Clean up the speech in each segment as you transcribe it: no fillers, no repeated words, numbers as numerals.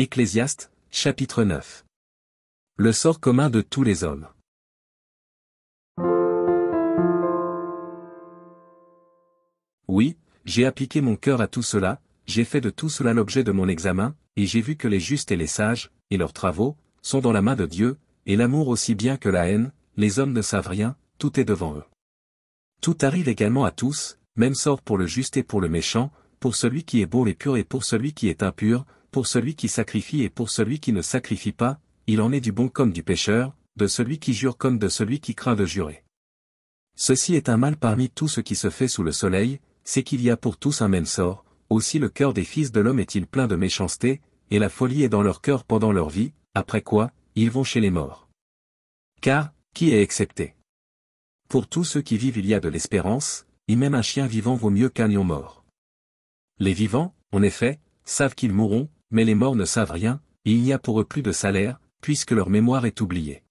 Ecclésiaste, chapitre 9. Le sort commun de tous les hommes. Oui, j'ai appliqué mon cœur à tout cela, j'ai fait de tout cela l'objet de mon examen, et j'ai vu que les justes et les sages, et leurs travaux, sont dans la main de Dieu, et l'amour aussi bien que la haine, les hommes ne savent rien, tout est devant eux. Tout arrive également à tous, même sort pour le juste et pour le méchant, pour celui qui est beau et pur et pour celui qui est impur, pour celui qui sacrifie et pour celui qui ne sacrifie pas, il en est du bon comme du pécheur, de celui qui jure comme de celui qui craint de jurer. Ceci est un mal parmi tout ce qui se fait sous le soleil, c'est qu'il y a pour tous un même sort, aussi le cœur des fils de l'homme est-il plein de méchanceté, et la folie est dans leur cœur pendant leur vie, après quoi, ils vont chez les morts. Car, qui est excepté? Pour tous ceux qui vivent il y a de l'espérance, et même un chien vivant vaut mieux qu'un lion mort. Les vivants, en effet, savent qu'ils mourront, mais les morts ne savent rien, et il n'y a pour eux plus de salaire, puisque leur mémoire est oubliée.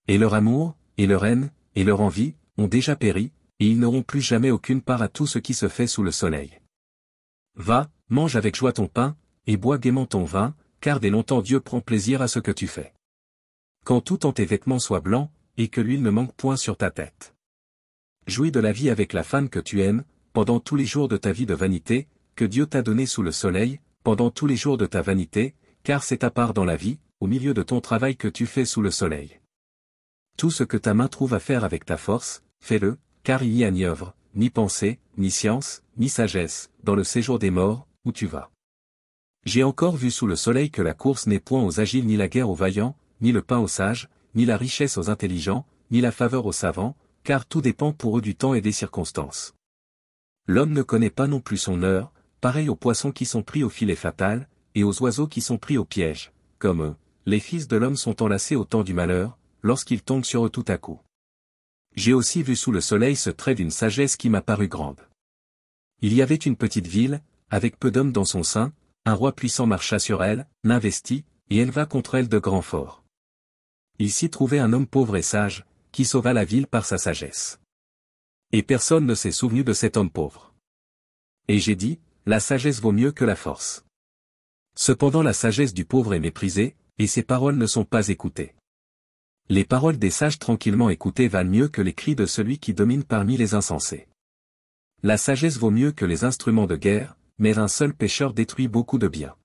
Et leur amour, et leur haine, et leur envie, ont déjà péri, et ils n'auront plus jamais aucune part à tout ce qui se fait sous le soleil. Va, mange avec joie ton pain, et bois gaiement ton vin, car dès longtemps Dieu prend plaisir à ce que tu fais. Quand tout en tes vêtements soit blanc, et que l'huile ne manque point sur ta tête. Jouis de la vie avec la femme que tu aimes, pendant tous les jours de ta vie de vanité, que Dieu t'a donné sous le soleil, pendant tous les jours de ta vanité, car c'est ta part dans la vie, au milieu de ton travail que tu fais sous le soleil. Tout ce que ta main trouve à faire avec ta force, fais-le, car il n'y a ni œuvre, ni pensée, ni science, ni sagesse, dans le séjour des morts, où tu vas. J'ai encore vu sous le soleil que la course n'est point aux agiles ni la guerre aux vaillants, ni le pain aux sages, ni la richesse aux intelligents, ni la faveur aux savants, car tout dépend pour eux du temps et des circonstances. L'homme ne connaît pas non plus son heure, pareil aux poissons qui sont pris au filet fatal, et aux oiseaux qui sont pris au piège, comme eux, les fils de l'homme sont enlacés au temps du malheur, lorsqu'ils tombent sur eux tout à coup. J'ai aussi vu sous le soleil ce trait d'une sagesse qui m'a paru grande. Il y avait une petite ville, avec peu d'hommes dans son sein, un roi puissant marcha sur elle, l'investit, et éleva contre elle de grands forts. Il s'y trouvait un homme pauvre et sage, qui sauva la ville par sa sagesse. Et personne ne s'est souvenu de cet homme pauvre. Et j'ai dit, la sagesse vaut mieux que la force. Cependant la sagesse du pauvre est méprisée, et ses paroles ne sont pas écoutées. Les paroles des sages tranquillement écoutées valent mieux que les cris de celui qui domine parmi les insensés. La sagesse vaut mieux que les instruments de guerre, mais un seul pécheur détruit beaucoup de biens.